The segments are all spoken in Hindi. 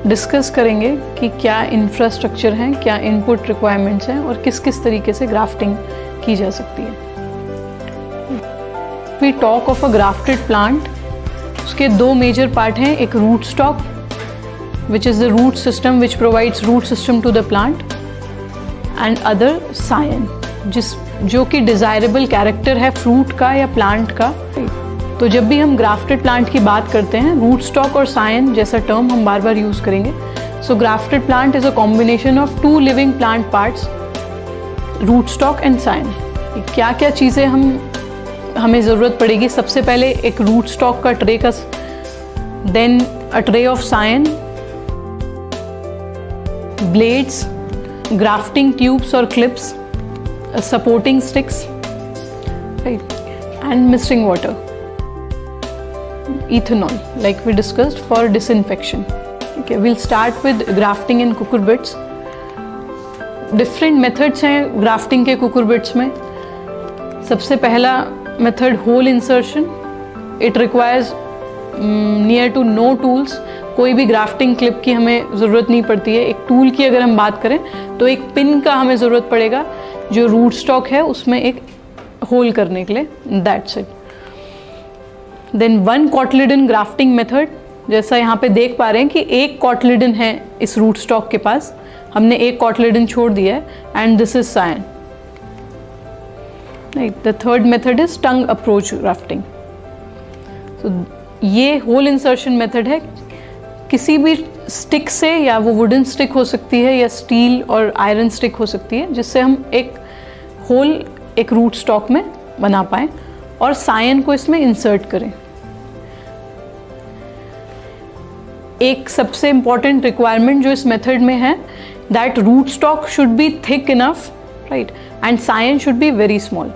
डिस्कस करेंगे कि क्या इंफ्रास्ट्रक्चर हैं, क्या इनपुट रिक्वायरमेंट्स हैं और किस किस तरीके से ग्राफ्टिंग की जा सकती है। We talk of a grafted plant, उसके दो मेजर पार्ट हैं, एक root stock which is the root system which provides root system to the plant and other scion जो कि डिज़ायरेबल कैरेक्टर है फ्रूट का या प्लांट का। तो जब भी हम ग्राफ्टेड प्लांट की बात करते हैं रूट स्टॉक और सायन जैसा टर्म हम बार बार यूज़ करेंगे। So grafted plant is a combination of two living plant parts, root stock and scion. क्या क्या चीज़ें हमें ज़रूरत पड़ेगी? सबसे पहले एक रूट स्टॉक का ट्रे का, then a tray of scion, blades, grafting tubes or clips, supporting sticks, right, and missing water, ethanol like we discussed for disinfection. Okay, we'll start with grafting in cucurbits. Different methods हैं grafting के cucurbits में। सबसे पहला method hole insertion. It requires near to no tools. कोई भी ग्राफ्टिंग क्लिप की हमें ज़रूरत नहीं पड़ती है। एक टूल की अगर हम बात करें तो एक पिन का हमें ज़रूरत पड़ेगा जो रूट स्टॉक है उसमें एक होल करने के लिए, that's it. Then one cotyledon grafting method, जैसा यहाँ पे देख पा रहे हैं कि एक कॉटलिडन है इस रूट स्टॉक के पास, हमने एक कॉटलिडन छोड़ दिया है and this is scion. The third method is tongue approach grafting. तो ये होल इंसर्शन मेथड है, किसी भी स्टिक से, या वो वुडन स्टिक हो सकती है या स्टील और आयरन स्टिक हो सकती है, जिससे हम एक होल एक रूट स्टॉक में बना पाएं और सायन को इसमें इंसर्ट करें। एक सबसे इंपॉर्टेंट रिक्वायरमेंट जो इस मेथड में है, that root stock should be thick enough, right, and scion should be very small.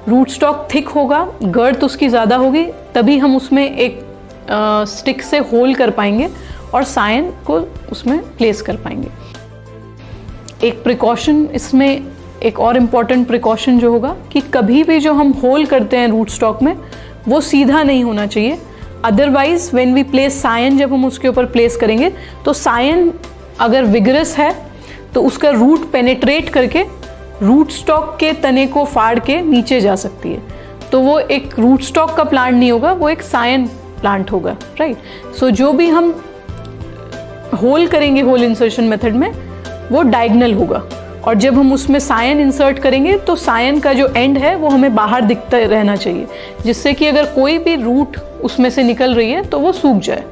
Root stock thick होगा, गर्थ उसकी ज़्यादा होगी, तभी हम उसमें एक स्टिक से होल कर पाएंगे और सायन को उसमें प्लेस कर पाएंगे। एक प्रिकॉशन इसमें, एक और इम्पॉर्टेंट प्रिकॉशन जो होगा कि कभी भी जो हम होल करते हैं रूट स्टॉक में वो सीधा नहीं होना चाहिए। Otherwise when we place scion, जब हम उसके ऊपर प्लेस करेंगे तो सायन अगर विगरस है तो उसका रूट पेनेट्रेट करके रूट स्टॉक के तने को फाड़ के नीचे जा सकती है, तो वो एक रूट स्टॉक का प्लांट नहीं होगा, वो एक सायन प्लांट होगा, राइट। सो जो भी हम होल करेंगे होल इंसर्शन मेथड में वो डायगोनल होगा, और जब हम उसमें सायन इंसर्ट करेंगे तो सायन का जो एंड है वो हमें बाहर दिखता रहना चाहिए, जिससे कि अगर कोई भी रूट उसमें से निकल रही है तो वो सूख जाए।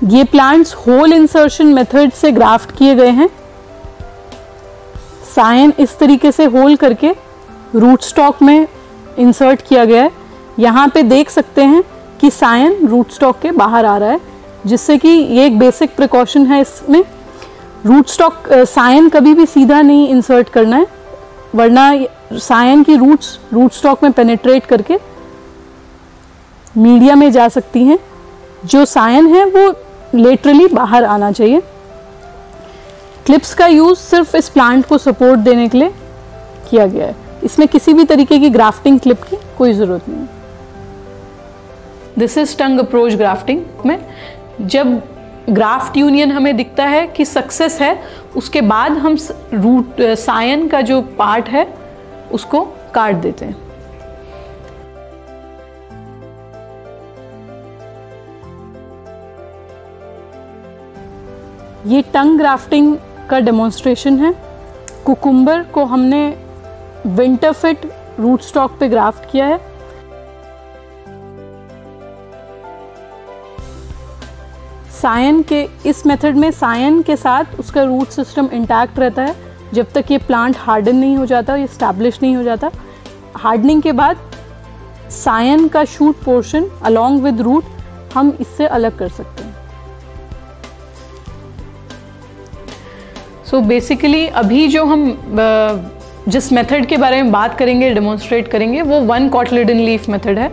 ये प्लांट्स होल इंसर्शन मेथड से ग्राफ्ट किए गए हैं। सायन इस तरीके से होल करके रूट स्टॉक में इंसर्ट किया गया है। यहाँ पे देख सकते हैं कि सायन रूट स्टॉक के बाहर आ रहा है, जिससे कि ये एक बेसिक प्रिकॉशन है इसमें। रूट स्टॉक सायन कभी भी सीधा नहीं इंसर्ट करना है, वरना सायन की रूट्स रूट स्टॉक में पेनिट्रेट करके मीडिया में जा सकती हैं। जो सायन है वो लेटरली बाहर आना चाहिए। क्लिप्स का यूज सिर्फ इस प्लांट को सपोर्ट देने के लिए किया गया है, इसमें किसी भी तरीके की ग्राफ्टिंग क्लिप की कोई जरूरत नहीं है। This is tongue approach grafting में जब ग्राफ्ट यूनियन हमें दिखता है कि सक्सेस है, उसके बाद हम रूट सायन का जो पार्ट है उसको काट देते हैं। ये टंग ग्राफ्टिंग का डेमोन्स्ट्रेशन है। कुकुम्बर को हमने विंटर फिट रूट स्टॉक पे ग्राफ्ट किया है। सायन के इस मेथड में सायन के साथ उसका रूट सिस्टम इंटैक्ट रहता है जब तक ये प्लांट हार्डन नहीं हो जाता, ये स्टैब्लिश नहीं हो जाता। हार्डनिंग के बाद सायन का shoot portion along with root हम इससे अलग कर सकते हैं। सो बेसिकली अभी जो हम जिस मेथड के बारे में बात करेंगे, डेमोन्स्ट्रेट करेंगे, वो वन कॉटलिडन लीफ मेथड है।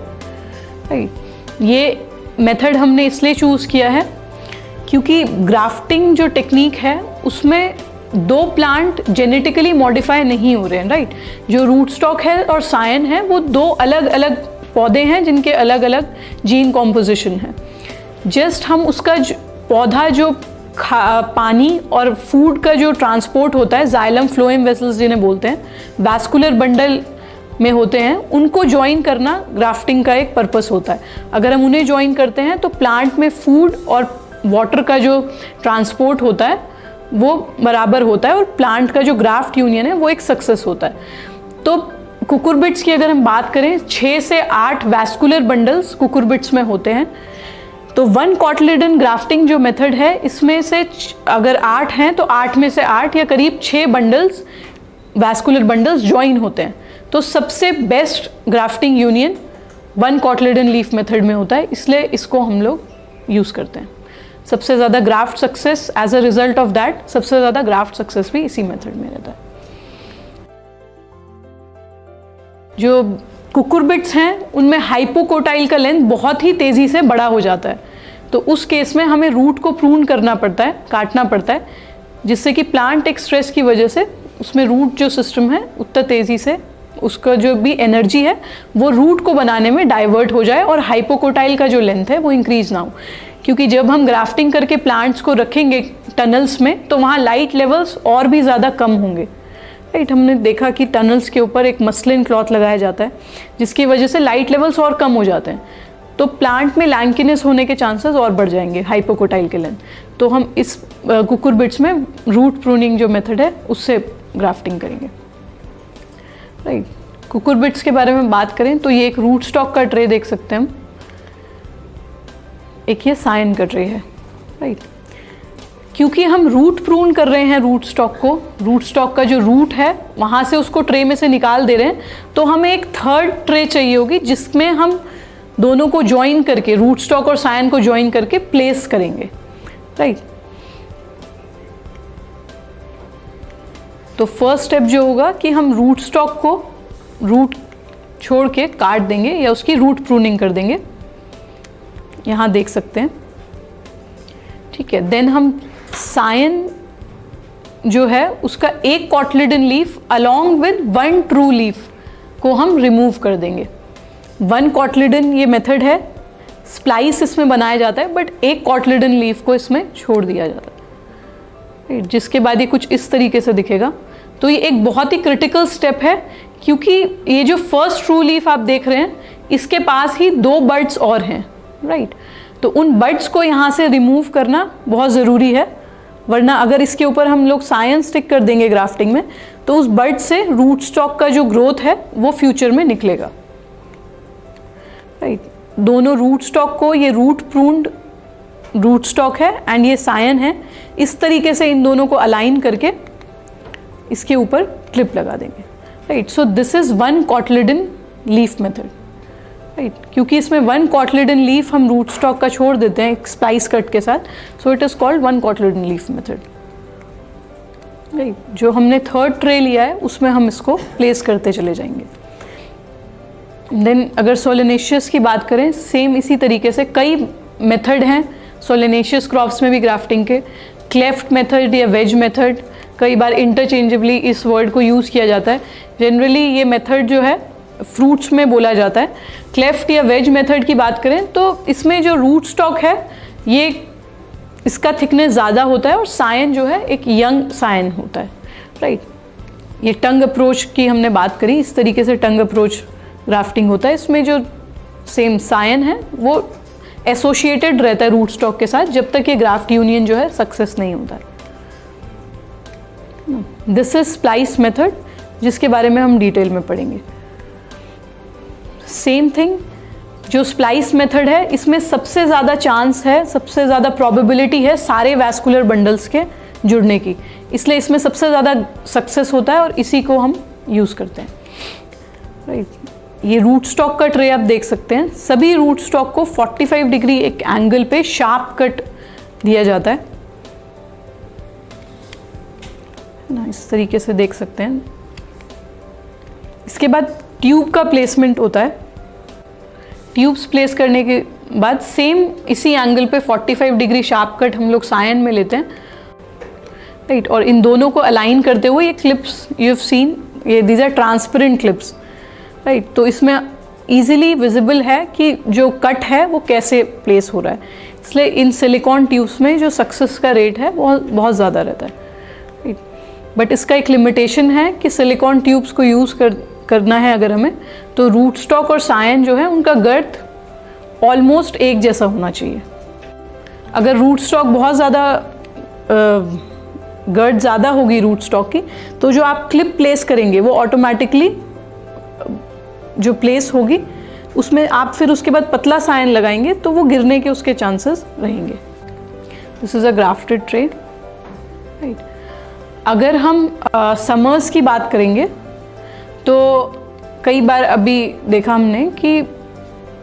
ये मेथड हमने इसलिए चूज़ किया है क्योंकि ग्राफ्टिंग जो टेक्निक है उसमें दो प्लांट जेनेटिकली मॉडिफाई नहीं हो रहे हैं, राइट। जो रूट स्टॉक है और सायन है वो दो अलग अलग पौधे हैं जिनके अलग अलग जीन कॉम्पोजिशन है। जस्ट हम उसका पौधा जो पानी और फूड का जो ट्रांसपोर्ट होता है, जाइलम फ्लोएम वेसल्स जिन्हें बोलते हैं, वैस्कुलर बंडल में होते हैं, उनको ज्वाइन करना ग्राफ्टिंग का एक पर्पस होता है। अगर हम उन्हें ज्वाइन करते हैं तो प्लांट में फूड और वाटर का जो ट्रांसपोर्ट होता है वो बराबर होता है और प्लांट का जो ग्राफ्ट यूनियन है वो एक सक्सेस होता है। तो कुकुरबिट्स की अगर हम बात करें, 6 से 8 वैस्कुलर बंडल्स कुकुरबिट्स में होते हैं। तो 1 कॉटलिडन ग्राफ्टिंग जो मेथड है, इसमें से अगर 8 हैं तो 8 में से 8 या करीब 6 बंडल्स वैस्कुलर बंडल्स ज्वाइन होते हैं। तो सबसे best grafting union 1 cotyledon leaf method में होता है, इसलिए इसको हम लोग यूज़ करते हैं। सबसे ज़्यादा graft success, as a result of that सबसे ज़्यादा ग्राफ्ट सक्सेस भी इसी मेथड में रहता है। जो कुकुरबिट्स हैं उनमें हाइपोकोटाइल का लेंथ बहुत ही तेज़ी से बड़ा हो जाता है, तो उस केस में हमें रूट को प्रून करना पड़ता है, काटना पड़ता है, जिससे कि प्लांट एक स्ट्रेस की वजह से उसमें रूट जो सिस्टम है उतना तेज़ी से उसका जो भी एनर्जी है वो रूट को बनाने में डाइवर्ट हो जाए और हाइपोकोटाइल का जो लेंथ है वो इंक्रीज ना हो। क्योंकि जब हम ग्राफ्टिंग करके प्लांट्स को रखेंगे टनल्स में तो वहाँ लाइट लेवल्स और भी ज़्यादा कम होंगे, राइट। हमने देखा कि टनल्स के ऊपर एक मसलिन क्लॉथ लगाया जाता है जिसकी वजह से लाइट लेवल्स और कम हो जाते हैं, तो प्लांट में लैंकिनेस होने के चांसेस और बढ़ जाएंगे हाइपोकोटाइल के लेंथ। तो हम इस कुकुरबिट्स में रूट प्रूनिंग जो मेथड है उससे ग्राफ्टिंग करेंगे, राइट। कुकुरबिट्स के बारे में बात करें तो ये एक रूट स्टॉक का ट्रे देख सकते हैं हम, एक ये सायन का ट्रे है, राइट। क्योंकि हम रूट प्रून कर रहे हैं रूट स्टॉक को, रूट स्टॉक का जो रूट है वहाँ से उसको ट्रे में से निकाल दे रहे हैं, तो हमें एक थर्ड ट्रे चाहिए होगी जिसमें हम दोनों को ज्वाइन करके, रूट स्टॉक और सायन को ज्वाइन करके प्लेस करेंगे, राइट। तो फर्स्ट स्टेप जो होगा कि हम रूट स्टॉक को रूट छोड़ के काट देंगे या उसकी रूट प्रूनिंग कर देंगे, यहाँ देख सकते हैं, ठीक है। देन हम सायन जो है उसका एक cotyledon leaf along with 1 true leaf को हम रिमूव कर देंगे। 1 कॉटलिडन ये मेथड है, स्प्लाइस इसमें बनाया जाता है, बट एक कॉटलिडन लीफ को इसमें छोड़ दिया जाता है, जिसके बाद ये कुछ इस तरीके से दिखेगा। तो ये एक बहुत ही क्रिटिकल स्टेप है, क्योंकि ये जो फर्स्ट ट्रू लीफ आप देख रहे हैं इसके पास ही 2 बड्स और हैं, राइट। तो उन बड्स को यहाँ से रिमूव करना बहुत ज़रूरी है, वरना अगर इसके ऊपर हम लोग सायन स्टिक कर देंगे ग्राफ्टिंग में तो उस बड से रूट स्टॉक का जो ग्रोथ है वो फ्यूचर में निकलेगा, राइट। दोनों रूट स्टॉक को, ये रूट प्रून्ड रूट स्टॉक है एंड ये सायन है, इस तरीके से इन दोनों को अलाइन करके इसके ऊपर क्लिप लगा देंगे, right. So this is 1 cotyledon leaf method, right. क्योंकि इसमें 1 कॉटलिडन लीफ हम रूट स्टॉक का छोड़ देते हैं एक स्प्लाइस कट के साथ, so it is called 1 cotyledon leaf method, right. जो हमने थर्ड ट्रे लिया है उसमें हम इसको प्लेस करते चले जाएंगे। देन अगर सोलेनेशियस की बात करें, सेम इसी तरीके से कई मेथड हैं सोलेनेशियस क्रॉप्स में भी ग्राफ्टिंग के। क्लेफ्ट मेथड या वेज मेथड, कई बार इंटरचेंजेबली इस वर्ड को यूज़ किया जाता है। जनरली ये मेथड जो है फ्रूट्स में बोला जाता है। क्लेफ्ट या वेज मेथड की बात करें तो इसमें जो रूट स्टॉक है ये इसका थिकनेस ज़्यादा होता है और सायन जो है एक यंग सायन होता है, राइट। ये टंग अप्रोच की हमने बात करी, इस तरीके से टंग अप्रोच ग्राफ्टिंग होता है। इसमें जो सेम सायन है वो एसोसिएटेड रहता है रूट स्टॉक के साथ जब तक ये ग्राफ्ट यूनियन जो है सक्सेस नहीं होता है। दिस इज स्प्लाइस मेथड, जिसके बारे में हम डिटेल में पढ़ेंगे। सेम थिंग, जो स्प्लाइस मेथड है इसमें सबसे ज़्यादा चांस है, सबसे ज़्यादा प्रोबेबिलिटी है सारे वैस्कुलर बंडल्स के जुड़ने की, इसलिए इसमें सबसे ज़्यादा सक्सेस होता है और इसी को हम यूज़ करते हैं, राइट। ये रूट स्टॉक का ट्रे आप देख सकते हैं, सभी रूट स्टॉक को 45 डिग्री एक एंगल पे शार्प कट दिया जाता है ना, इस तरीके से देख सकते हैं। इसके बाद ट्यूब का प्लेसमेंट होता है। ट्यूब्स प्लेस करने के बाद सेम इसी एंगल पे 45 डिग्री शार्प कट हम लोग सायन में लेते हैं। राइट। और इन दोनों को अलाइन करते हुए ये क्लिप्स यू हैव सीन, ये these are transparent clips, right. तो इसमें ईजिली विजिबल है कि जो कट है वो कैसे प्लेस हो रहा है, इसलिए इन सिलिकॉन ट्यूब्स में जो सक्सेस का रेट है बहुत ज़्यादा रहता है, राइट। बट इसका एक लिमिटेशन है कि सिलिकॉन ट्यूब्स को यूज़ करना है अगर हमें, तो रूट स्टॉक और सायन जो है उनका गर्थ ऑलमोस्ट एक जैसा होना चाहिए। अगर रूट स्टॉक बहुत ज़्यादा गर्थ ज़्यादा होगी रूट स्टॉक की, तो जो आप क्लिप प्लेस करेंगे वो ऑटोमेटिकली जो प्लेस होगी उसमें आप फिर उसके बाद पतला सायन लगाएंगे तो वो गिरने के उसके चांसेस रहेंगे। This is a grafted tray, right. अगर हम समर्स की बात करेंगे तो कई बार अभी देखा हमने कि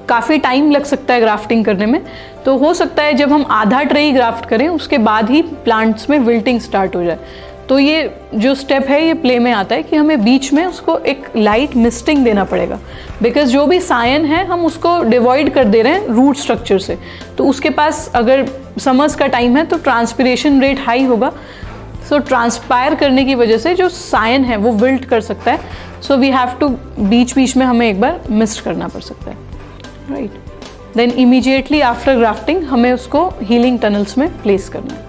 काफ़ी टाइम लग सकता है ग्राफ्टिंग करने में, तो हो सकता है जब हम आधा ट्रे ही ग्राफ्ट करें उसके बाद ही प्लांट्स में विल्टिंग स्टार्ट हो जाए। तो ये जो स्टेप है ये प्ले में आता है कि हमें बीच में उसको एक लाइट मिस्टिंग देना पड़ेगा, बिकॉज जो भी सायन है हम उसको डिवाइड कर दे रहे हैं रूट स्ट्रक्चर से, तो उसके पास अगर समर्स का टाइम है तो ट्रांसपिरेशन रेट हाई होगा, सो ट्रांसपायर करने की वजह से जो सायन है वो विल्ट कर सकता है, सो वी हैव टू बीच बीच में हमें एक बार मिस्ट करना पड़ सकता है, right. Then immediately after grafting हमें उसको हीलिंग टनल्स में प्लेस करना है।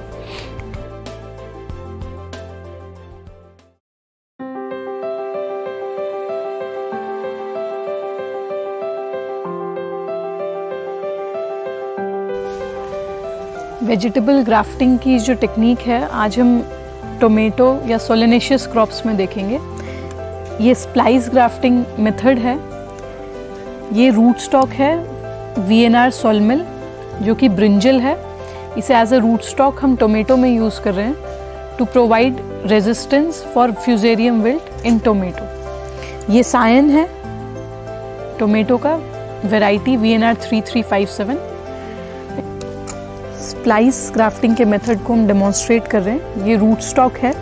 वेजिटेबल ग्राफ्टिंग की जो टेक्निक है आज हम टोमेटो या सोलेनेशियस क्रॉप्स में देखेंगे। ये स्प्लाइस ग्राफ्टिंग मेथड है। ये रूट स्टॉक है VNR सोलमिल जो कि ब्रिंजल है, इसे एज अ रूट स्टॉक हम टोमेटो में यूज़ कर रहे हैं to provide resistance for fusarium wilt in tomato. ये सायन है टोमेटो का, वैरायटी VNR 3357। स्प्लाइस ग्राफ्टिंग के मेथड को हम डेमोन्स्ट्रेट कर रहे हैं। ये रूट स्टॉक है,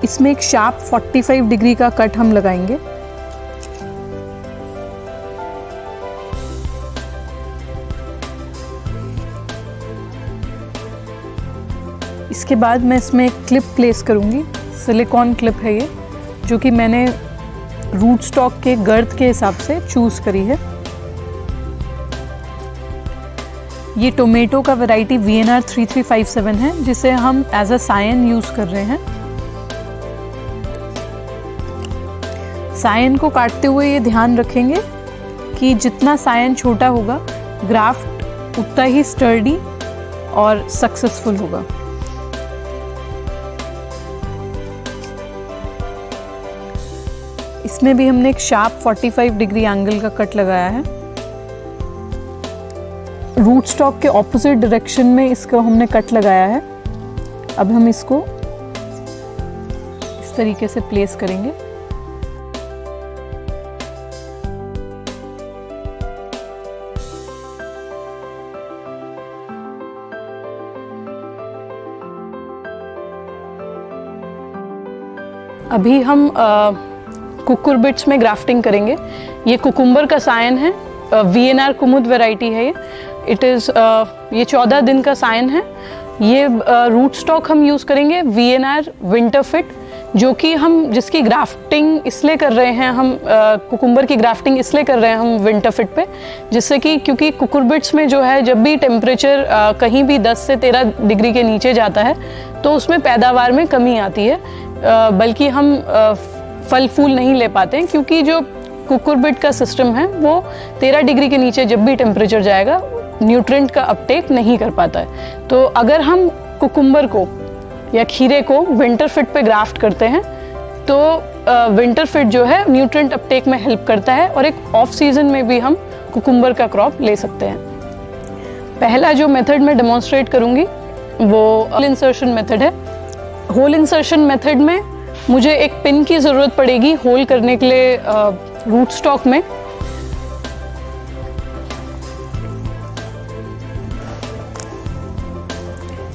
इसमें एक शार्प 45 डिग्री का कट हम लगाएंगे। इसके बाद मैं इसमें एक क्लिप प्लेस करूंगी, सिलिकॉन क्लिप है ये, जो कि मैंने रूट स्टॉक के गर्थ के हिसाब से चूज़ करी है। ये टोमेटो का वैरायटी VNR 3357 है जिसे हम एज अ सायन यूज़ कर रहे हैं। सायन को काटते हुए ये ध्यान रखेंगे कि जितना सायन छोटा होगा ग्राफ्ट उतना ही स्टर्डी और सक्सेसफुल होगा। इसमें भी हमने एक शार्प 45 डिग्री एंगल का कट लगाया है। रूट स्टॉक के ऑपोजिट डायरेक्शन में इसको हमने कट लगाया है। अब हम इसको इस तरीके से प्लेस करेंगे। अभी हम कुकुरबिट्स में ग्राफ्टिंग करेंगे। ये कुकुम्बर का सायन है, VNR कुमुद वैरायटी है ये। इट इज़ ये 14 दिन का सायन है। ये रूट स्टॉक हम यूज़ करेंगे VNR विंटर फिट, जो कि हम जिसकी ग्राफ्टिंग इसलिए कर रहे हैं, हम कुकुम्बर की ग्राफ्टिंग इसलिए कर रहे हैं हम विंटर फिट पे, जिससे कि क्योंकि कुकुरबिट्स में जो है जब भी टेम्परेचर कहीं भी 10 से 13 डिग्री के नीचे जाता है तो उसमें पैदावार में कमी आती है, बल्कि हम फल फूल नहीं ले पाते हैं, क्योंकि जो कुकुरबिट का सिस्टम है वो 13 डिग्री के नीचे जब भी टेम्परेचर जाएगा न्यूट्रिएंट का अपटेक नहीं कर पाता है। तो अगर हम कुकुम्बर को या खीरे को विंटर फिट पे ग्राफ्ट करते हैं तो विंटर फिट जो है न्यूट्रिएंट अपटेक में हेल्प करता है और एक ऑफ सीजन में भी हम कुकुम्बर का क्रॉप ले सकते हैं। पहला जो मेथड मैं डेमोन्स्ट्रेट करूँगी वो होल इंसर्शन मेथड है। होल इंसर्शन मेथड में मुझे एक पिन की ज़रूरत पड़ेगी होल करने के लिए रूट स्टॉक में।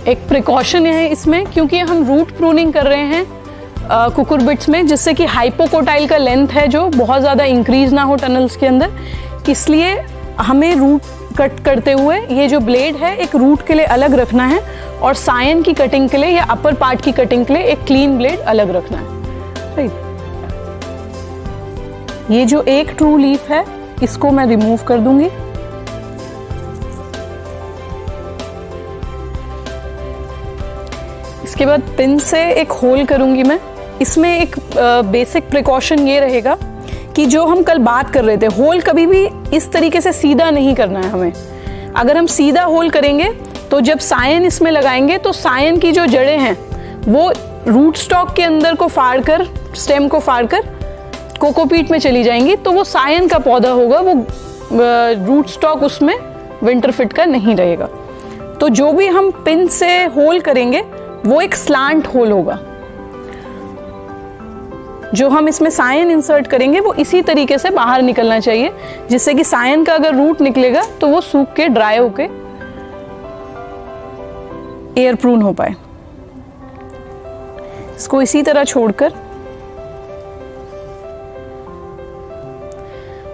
एक प्रिकॉशन है इसमें, क्योंकि हम रूट प्रूनिंग कर रहे हैं कुकुरबिट्स में, जिससे कि हाइपोकोटाइल का लेंथ है जो बहुत ज़्यादा इंक्रीज ना हो टनल्स के अंदर, इसलिए हमें रूट कट करते हुए ये जो ब्लेड है एक रूट के लिए अलग रखना है और सायन की कटिंग के लिए या अपर पार्ट की कटिंग के लिए एक क्लीन ब्लेड अलग रखना है, राइट। ये जो एक ट्रू लीफ है इसको मैं रिमूव कर दूंगी। इसके बाद पिन से एक होल करूंगी मैं। इसमें एक बेसिक प्रिकॉशन ये रहेगा कि जो हम कल बात कर रहे थे, होल कभी भी इस तरीके से सीधा नहीं करना है हमें। अगर हम सीधा होल करेंगे तो जब सायन इसमें लगाएंगे तो सायन की जो जड़ें हैं वो रूट स्टॉक के अंदर को फाड़ कर, स्टेम को फाड़ कर कोकोपीट में चली जाएंगी, तो वो सायन का पौधा होगा, वो रूट स्टॉक उसमें विंटर फिट का नहीं रहेगा। तो जो भी हम पिन से होल करेंगे वो एक स्लांट होल होगा। जो हम इसमें सायन इंसर्ट करेंगे वो इसी तरीके से बाहर निकलना चाहिए, जिससे कि सायन का अगर रूट निकलेगा तो वो सूख के ड्राई होके एयर प्रून हो पाए। इसको इसी तरह छोड़कर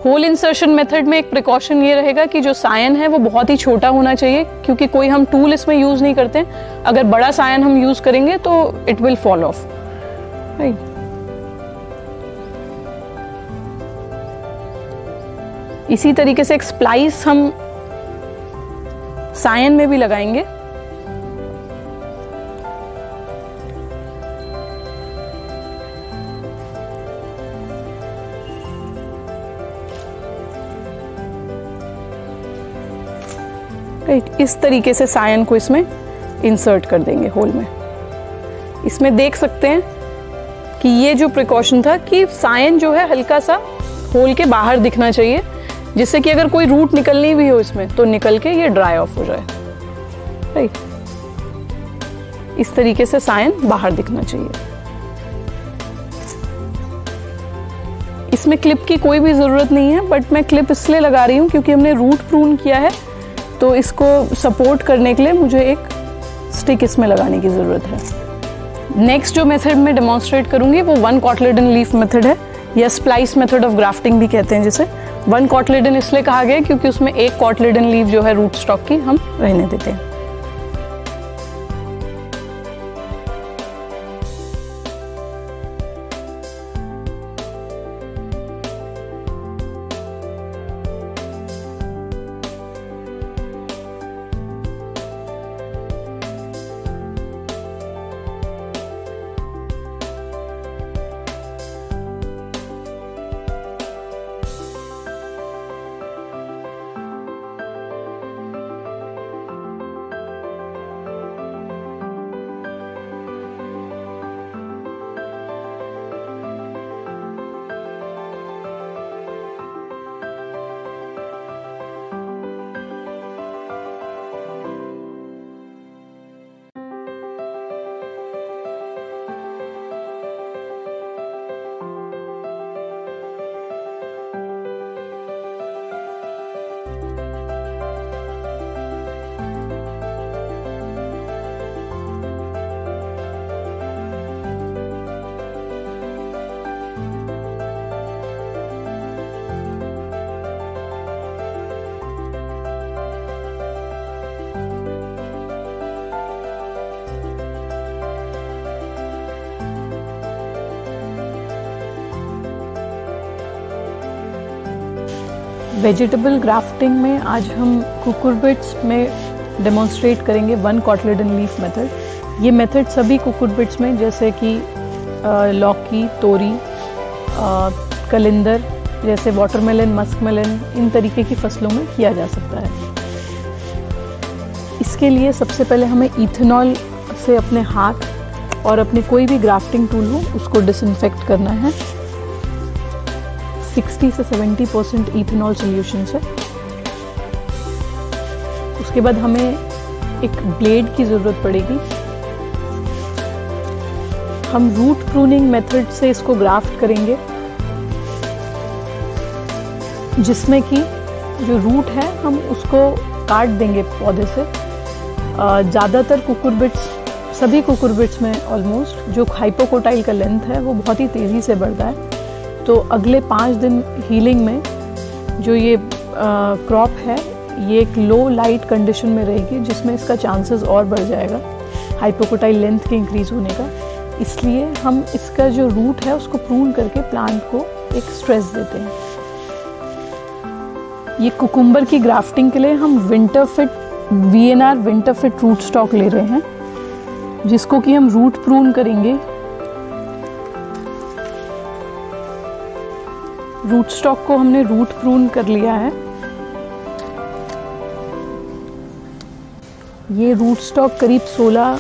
होल इंसर्शन मेथड में एक प्रिकॉशन ये रहेगा कि जो सायन है वो बहुत ही छोटा होना चाहिए, क्योंकि कोई हम टूल इसमें यूज नहीं करते। अगर बड़ा सायन हम यूज करेंगे तो it will fall of, right. इसी तरीके से एक स्प्लाइस हम सायन में भी लगाएंगे। इस तरीके से सायन को इसमें इंसर्ट कर देंगे होल में। इसमें देख सकते हैं कि ये जो प्रिकॉशन था कि सायन जो है हल्का सा होल के बाहर दिखना चाहिए, जिससे कि अगर कोई रूट निकलनी भी हो इसमें तो निकल के ये ड्राई ऑफ हो जाए, राइट। इस तरीके से सायन बाहर दिखना चाहिए। इसमें क्लिप की कोई भी जरूरत नहीं है, बट मैं क्लिप इसलिए लगा रही हूँ क्योंकि हमने रूट प्रून किया है, तो इसको सपोर्ट करने के लिए मुझे एक स्टिक इसमें लगाने की जरूरत है। नेक्स्ट जो मेथड मैं डेमोन्स्ट्रेट करूंगी वो 1 कॉटलेडन लीफ मेथड है, या स्प्लाइस मेथड ऑफ ग्राफ्टिंग भी कहते हैं जिसे। 1 कॉटलेडन इसलिए कहा गया क्योंकि उसमें एक कॉटलेडन लीफ जो है रूट स्टॉक की हम रहने देते हैं। वेजिटेबल ग्राफ्टिंग में आज हम कुकुरबिट्स में डेमोन्स्ट्रेट करेंगे 1 कॉटलेडन लीफ मेथड। ये मेथड सभी कुकुरबिट्स में जैसे कि लौकी, तोरी, कलिंदर जैसे वाटरमेलन, मस्कमेलन, इन तरीके की फसलों में किया जा सकता है। इसके लिए सबसे पहले हमें इथेनॉल से अपने हाथ और अपने कोई भी ग्राफ्टिंग टूल हो उसको डिसइंफेक्ट करना है। 60 से 70% इथेनॉल सॉल्यूशन से। उसके बाद हमें एक ब्लेड की ज़रूरत पड़ेगी। हम रूट प्रूनिंग मेथड से इसको ग्राफ्ट करेंगे, जिसमें कि जो रूट है हम उसको काट देंगे पौधे से। ज़्यादातर कुकुरबिट्स, सभी कुकुरबिट्स में ऑलमोस्ट जो हाइपोकोटाइल का लेंथ है वो बहुत ही तेज़ी से बढ़ता है। तो अगले 5 दिन हीलिंग में जो ये क्रॉप है ये एक लो लाइट कंडीशन में रहेगी, जिसमें इसका चांसेस और बढ़ जाएगा हाइपोकोटाइल लेंथ के इंक्रीज होने का। इसलिए हम इसका जो रूट है उसको प्रून करके प्लांट को एक स्ट्रेस देते हैं। ये कुकुम्बर की ग्राफ्टिंग के लिए हम विंटरफिट VNR विंटरफिट रूट स्टॉक ले रहे हैं, जिसको कि हम रूट प्रून करेंगे। रूट स्टॉक को हमने रूट प्रून कर लिया है। ये रूट स्टॉक करीब 16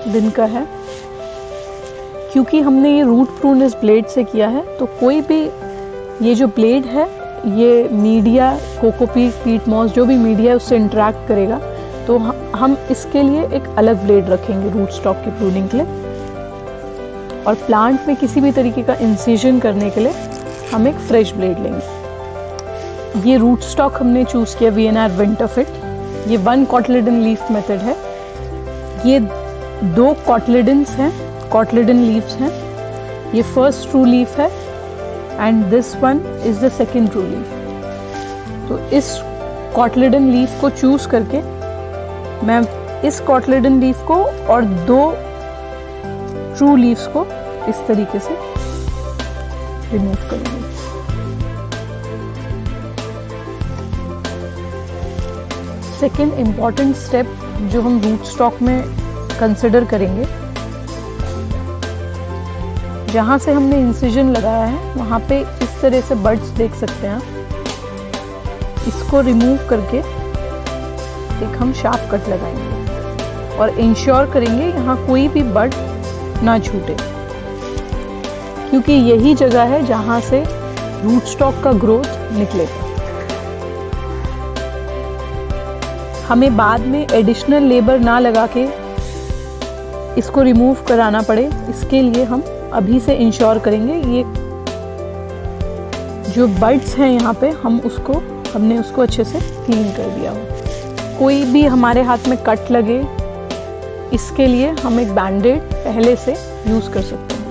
दिन का है। क्योंकि हमने ये रूट प्रून इस ब्लेड से किया है, तो कोई भी ये जो ब्लेड है ये मीडिया, कोकोपीट, पीट मॉस, जो भी मीडिया है उससे इंटरेक्ट करेगा। तो हम इसके लिए एक अलग ब्लेड रखेंगे रूट स्टॉक की प्रूनिंग के लिए। और प्लांट में किसी भी तरीके का इंसिजन करने के लिए हम एक फ्रेश ब्लेड लेंगे। ये रूट स्टॉक हमने चूज किया VNR विंटरफिट। ये 1 कॉटलेडन लीफ मेथड है। ये 2 कॉटलेडन्स हैं, कॉटलेडन लीव्स हैं। ये फर्स्ट ट्रू लीफ है and this one is the second true leaf. तो इस कॉटलेडन लीफ को चूज करके मैं इस कॉटलेडन लीफ को और 2 ट्रू लीव्स को इस तरीके से रिमूव करेंगे। सेकेंड इम्पॉर्टेंट स्टेप जो हम रूट स्टॉक में कंसिडर करेंगे, जहाँ से हमने इंसिजन लगाया है वहाँ पे इस तरह से बड्स देख सकते हैं। इसको रिमूव करके एक हम शार्प कट लगाएंगे और इंश्योर करेंगे यहाँ कोई भी बड ना छूटे, क्योंकि यही जगह है जहाँ से रूट स्टॉक का ग्रोथ निकलेगा। हमें बाद में एडिशनल लेबर ना लगा के इसको रिमूव कराना पड़े, इसके लिए हम अभी से इंश्योर करेंगे ये जो बड्स हैं यहाँ पे हमने उसको अच्छे से क्लीन कर दिया हो। कोई भी हमारे हाथ में कट लगे, इसके लिए हम एक बैंडेड पहले से यूज कर सकते हैं।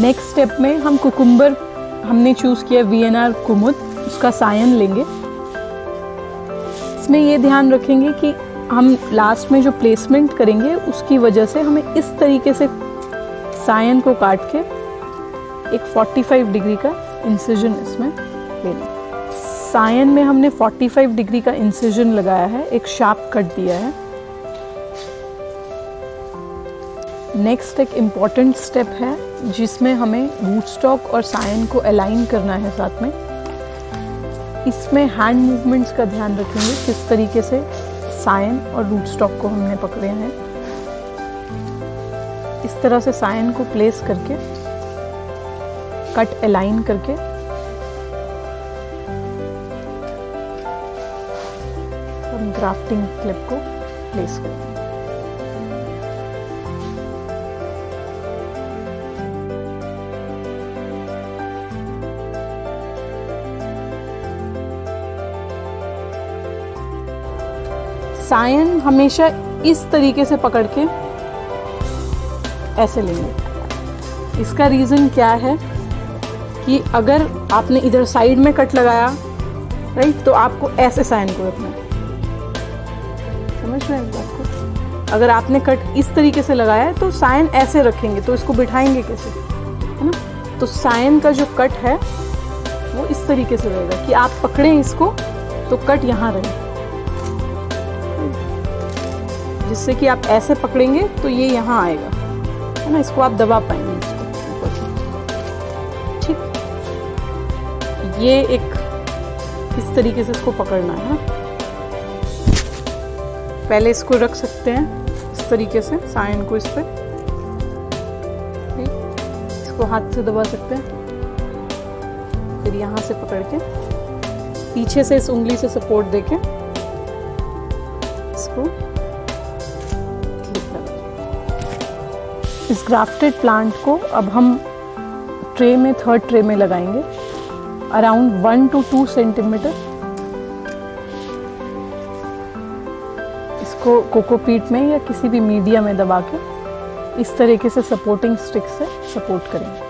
नेक्स्ट स्टेप में हम कुकुम्बर हमने चूज किया VNR कुमुद, उसका सायन लेंगे। इसमें ये ध्यान रखेंगे कि हम लास्ट में जो प्लेसमेंट करेंगे उसकी वजह से हमें इस तरीके से सायन को काट के एक 45 डिग्री का इंसिजन इसमें लेना। सायन में हमने 45 डिग्री का इंसिजन लगाया है, एक शार्प कट दिया है। नेक्स्ट एक इम्पॉर्टेंट स्टेप है जिसमें हमें रूट स्टॉक और सायन को अलाइन करना है साथ में। इसमें हैंड मूवमेंट्स का ध्यान रखेंगे, किस तरीके से सायन और रूट स्टॉक को हमने पकड़े हैं। इस तरह से सायन को प्लेस करके कट अलाइन करके हम ग्राफ्टिंग क्लिप को प्लेस करेंगे। सायन हमेशा इस तरीके से पकड़ के ऐसे लेंगे। इसका रीज़न क्या है कि अगर आपने इधर साइड में कट लगाया, राइट, तो आपको ऐसे सायन को रखना है। समझ रहे हैं बात को? अगर आपने कट इस तरीके से लगाया है तो सायन ऐसे रखेंगे, तो इसको बिठाएंगे कैसे, है ना? तो सायन का जो कट है वो इस तरीके से रहेगा कि आप पकड़ें इसको तो कट यहाँ रहे, जिससे कि आप ऐसे पकड़ेंगे तो ये यहाँ आएगा, है ना? इसको आप दबा पाएंगे इसको, ठीक। ये एक इस तरीके से इसको पकड़ना है ना। पहले इसको रख सकते हैं इस तरीके से, सायन को इस पे, ठीक। इसको हाथ से दबा सकते हैं, फिर यहाँ से पकड़ के पीछे से इस उंगली से सपोर्ट देके इसको इस ग्राफ्टेड प्लांट को अब हम ट्रे में, थर्ड ट्रे में लगाएंगे अराउंड 1 to 2 सेंटीमीटर। इसको कोकोपीट में या किसी भी मीडिया में दबा के इस तरीके से सपोर्टिंग स्टिक से सपोर्ट करेंगे।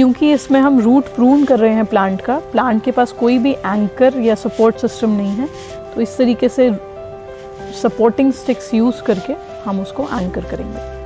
क्योंकि इसमें हम रूट प्रून कर रहे हैं प्लांट के पास कोई भी एंकर या सपोर्ट सिस्टम नहीं है, तो इस तरीके से सपोर्टिंग स्टिक्स यूज़ करके हम उसको एंकर करेंगे।